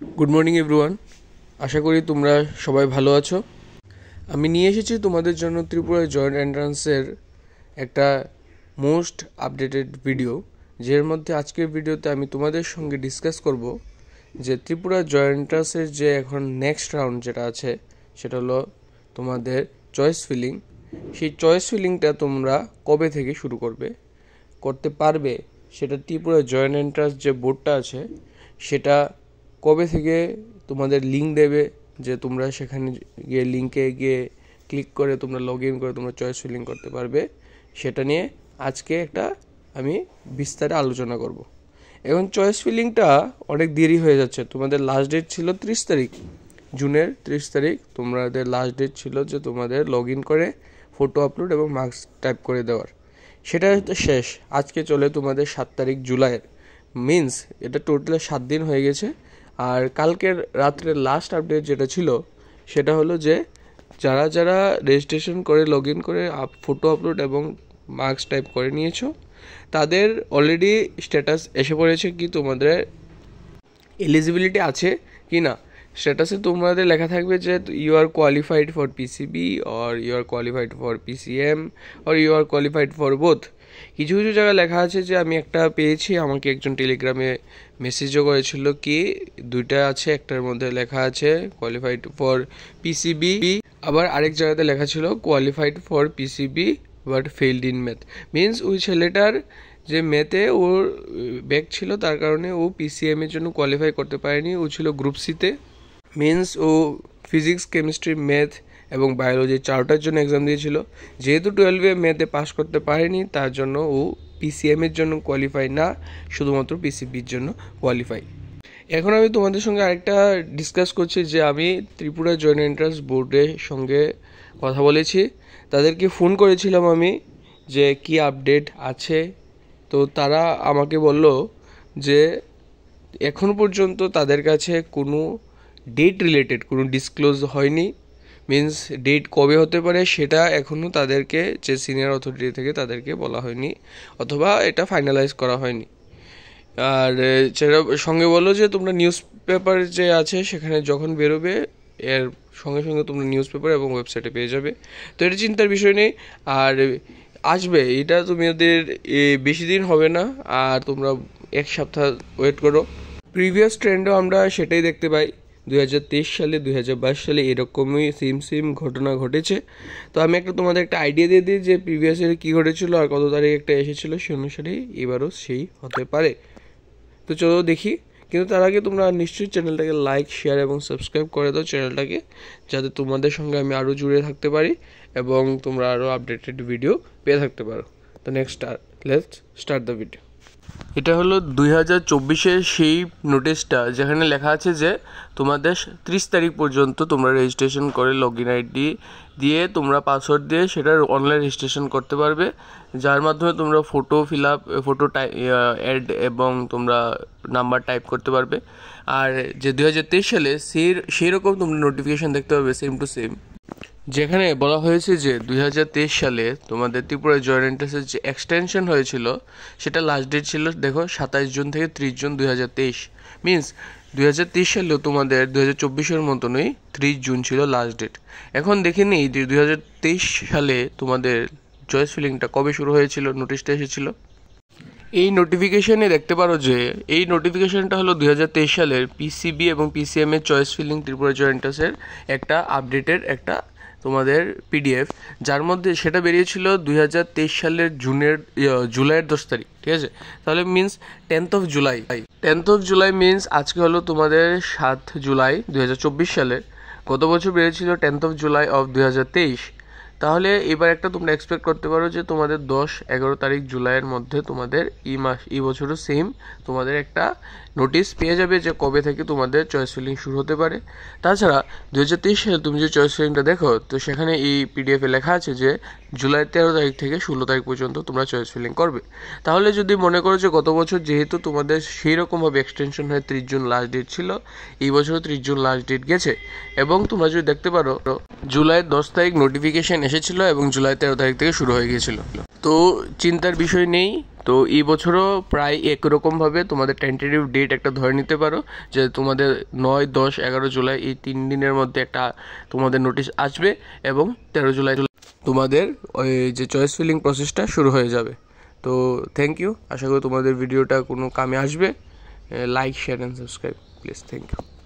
Good morning everyone, আশা করি তোমরা সবাই ভালো আছো। আমি নিয়ে এসেছি তোমাদের জন্য ত্রিপুরা জয়েন্ট এন্ট্রান্সের একটা মোস্ট আপডেটেড ভিডিও, যের মধ্যে আজকের ভিডিওতে আমি তোমাদের সঙ্গে ডিসকাস করব যে ত্রিপুরা জয়েন্ট এন্ট্রান্সের যে এখন নেক্সট রাউন্ড যেটা আছে সেটা হলো তোমাদের চয়েস ফিলিং। সেই চয়েস ফিলিংটা তোমরা কবে থেকে শুরু করতে পারবে, সেটা ত্রিপুরা জয়েন্ট এন্ট্রান্স যে বোর্ডটা আছে সেটা কবে থেকে তোমাদের লিঙ্ক দেবে, যে তোমরা সেখানে গিয়ে লিঙ্কে গিয়ে ক্লিক করে তোমরা লগ ইন করে তোমরা চয়েস ফিলিং করতে পারবে, সেটা নিয়ে আজকে আমি বিস্তারে আলোচনা করব। এখন চয়েস ফিলিংটা অনেক দেরি হয়ে যাচ্ছে। তোমাদের লাস্ট ডেট ছিল 30 তারিখ, জুনের 30 তারিখ তোমাদের লাস্ট ডেট ছিল যে তোমাদের লগ ইন করে ফটো আপলোড এবং মার্কস টাইপ করে দেওয়ার। সেটা তো শেষ, আজকে চলে তোমাদের 7 তারিখ জুলাইয়ের, মিন্স এটা টোটাল 7 দিন হয়ে গেছে। আর কালকের রাত্রে লাস্ট আপডেট যেটা ছিল সেটা হলো যে যারা যারা রেজিস্ট্রেশন করে লগ ইন করে ফটো আপলোড এবং মার্কস টাইপ করে নিয়েছো তাদের অলরেডি স্ট্যাটাস এসে পড়েছে কি তোমাদের এলিজিবিলিটি আছে কি না। স্ট্যাটাসে তোমাদের লেখা থাকবে যে you are qualified for PCB or you are qualified for PCM or you are qualified for both. কিছু কিছু জায়গায় লেখা আছে যে আমি একটা পেয়েছি, আমাকে একজন টেলিগ্রামে মেসেজও করেছিল কি দুইটা আছে, একটার মধ্যে লেখা আছে কোয়ালিফাইড ফর পিসিবি, আবার আরেক জায়গাতে লেখা ছিল qualified for PCB but failed in math. Means ওই ছেলেটার যে ম্যাথে ওর ব্যাক ছিল তার কারণে ও পিসিএম এর জন্য কোয়ালিফাই করতে পারেনি, ও ছিল গ্রুপ সিতে। মিনস ও ফিজিক্স, কেমিস্ট্রি, ম্যাথ এবং বায়োলজি চারটার জন্য এক্সাম দিয়েছিল। যেহেতু 12-এ ম্যাথে পাস করতে পারেনি তার জন্য ও পিসিএম এর জন্য কোয়ালিফাই না, শুধুমাত্র পিসিবির জন্য কোয়ালিফাই। এখন আমি তোমাদের সঙ্গে আরেকটা ডিসকাস করছি যে আমি ত্রিপুরা জয়েন্ট এন্ট্রান্স বোর্ডের সঙ্গে কথা বলেছি, তাদেরকে ফোন করেছিলাম আমি যে কি আপডেট আছে। তো তারা আমাকে বলল যে এখন পর্যন্ত তাদের কাছে কোনো ডেট রিলেটেড কোনো ডিসক্লোজ হয়নি। মিনস ডেট কবে হতে পারে সেটা এখনও তাদেরকে যে সিনিয়র অথরিটি থেকে তাদেরকে বলা হয়নি, অথবা এটা ফাইনালাইজ করা হয়নি। আর সেটা সঙ্গে বললো যে তোমরা নিউজ পেপার যে আছে সেখানে যখন বেরোবে এর সঙ্গে সঙ্গে তোমরা নিউজ পেপার এবং ওয়েবসাইটে পেয়ে যাবে। তো এটা চিন্তার বিষয় নেই, আর আসবে এটা তোমাদের বেশি দিন হবে না, আর তোমরা এক সপ্তাহ ওয়েট করো। প্রিভিয়াস ট্রেন্ডও আমরা সেটাই দেখতে পাই, 2023 সালে 2022 সালে এরকমই সেম ঘটনা ঘটেছে। তো আমি তোমাদের একটা আইডিয়া দিয়ে দিই যে প্রিভিয়াস ইয়ারে কী ঘটেছিল আর কত তারিখ একটা এসেছিলো, সে অনুসারেই এবারও সেই হতে পারে। তো চলো দেখি, কিন্তু তার আগে তোমরা নিশ্চয়ই চ্যানেলটাকে লাইক, শেয়ার এবং সাবস্ক্রাইব করে দাও চ্যানেলটাকে, যাতে তোমাদের সঙ্গে আমি আরও জুড়ে থাকতে পারি এবং তোমরা আরও আপডেটেড ভিডিও পেয়ে থাকতে পারো। তো লেটস স্টার্ট দ্য ভিডিও। এটা হলো 2024-এর সেই নোটিশটা যেখানে লেখা আছে যে তোমাদের 30 তারিখ পর্যন্ত তোমরা রেজিস্ট্রেশন করে লগ ইন আইডি দিয়ে তোমরা পাসওয়ার্ড দিয়ে সেটার অনলাইন রেজিস্ট্রেশন করতে পারবে, যার মাধ্যমে তোমরা ফটো অ্যাড এবং তোমরা নাম্বার টাইপ করতে পারবে। আর যে 2023 সালে সেই রকম তোমরা নোটিফিকেশান দেখতে পাবে সেম টু সেম, যেখানে বলা হয়েছে যে 2023 সালে তোমাদের ত্রিপুরা জয়েন্ট এন্ট্রান্সের যে এক্সটেনশন হয়েছিল সেটা লাস্ট ডেট ছিল দেখো 27 জুন থেকে 30 জুন 2023। মিনস 2023 সালেও তোমাদের 2024-এর মতনই 30 জুন ছিল লাস্ট ডেট। এখন দেখে নিই যে 2023 সালে তোমাদের চয়েস ফিলিংটা কবে শুরু হয়েছিল, নোটিশটা এসেছিল। এই নোটিফিকেশানে দেখতে পারো যে এই নোটিফিকেশানটা হলো 2023 সালের পিসিবি এবং পিসিএম এর চয়েস ফিলিং ত্রিপুরা জয়েন্ট এন্ট্রান্সের একটা আপডেটেড একটা তোমাদের পিডিএফ, যার মধ্যে সেটা বেরিয়েছিল 2023 সালের জুলাইয়ের 10 তারিখ, ঠিক আছে। তাহলে means 10th of July means আজকে হলো তোমাদের 7 জুলাই 2024 সালের, গত বছর বেরিয়েছিল 10th of জুলাই of 2023। তাহলে এবার একটা তোমরা এক্সপেক্ট করতে পারো যে তোমাদের 10-11 তারিখ জুলাইয়ের মধ্যে তোমাদের এই বছরও সেম তোমাদের একটা নোটিশ পেয়ে যাবে যে কবে থেকে তোমাদের চয়েস ফিলিং শুরু হতে পারে। তাছাড়া 2023 সালে তুমি যে চয়েস ফিলিংটা দেখো তো সেখানে এই পিডিএফে লেখা আছে যে জুলাই 13 তারিখ থেকে 16 তারিখ পর্যন্ত তোমরা চয়েস ফিলিং করবে। তাহলে যদি মনে করো যে গত বছর যেহেতু তোমাদের সেই রকমভাবে এক্সটেনশন হয়ে 30 জুন লাস্ট ডেট ছিল, এই বছরও 30 জুন লাস্ট ডেট গেছে, এবং তোমরা যদি দেখতে পারো জুলাই 10 তারিখ নোটিফিকেশন এসেছিল এবং জুলাই 13 তারিখ থেকে শুরু হয়ে গিয়েছিল। তো চিন্তার বিষয় নেই, তো এই বছরও প্রায় একরকমভাবে তোমাদের টেন্টেটিভ ডেট একটা ধরে নিতে পারো যে তোমাদের 9, 10, 11 জুলাই এই 3 দিনের মধ্যে একটা তোমাদের নোটিশ আসবে এবং 13 জুলাই তোমাদের ওই যে চয়েস ফিলিং প্রসেসটা শুরু হয়ে যাবে। তো থ্যাংক ইউ, আশা করি তোমাদের ভিডিওটা কোনো কামে আসবে। Like, share and subscribe please, thank you.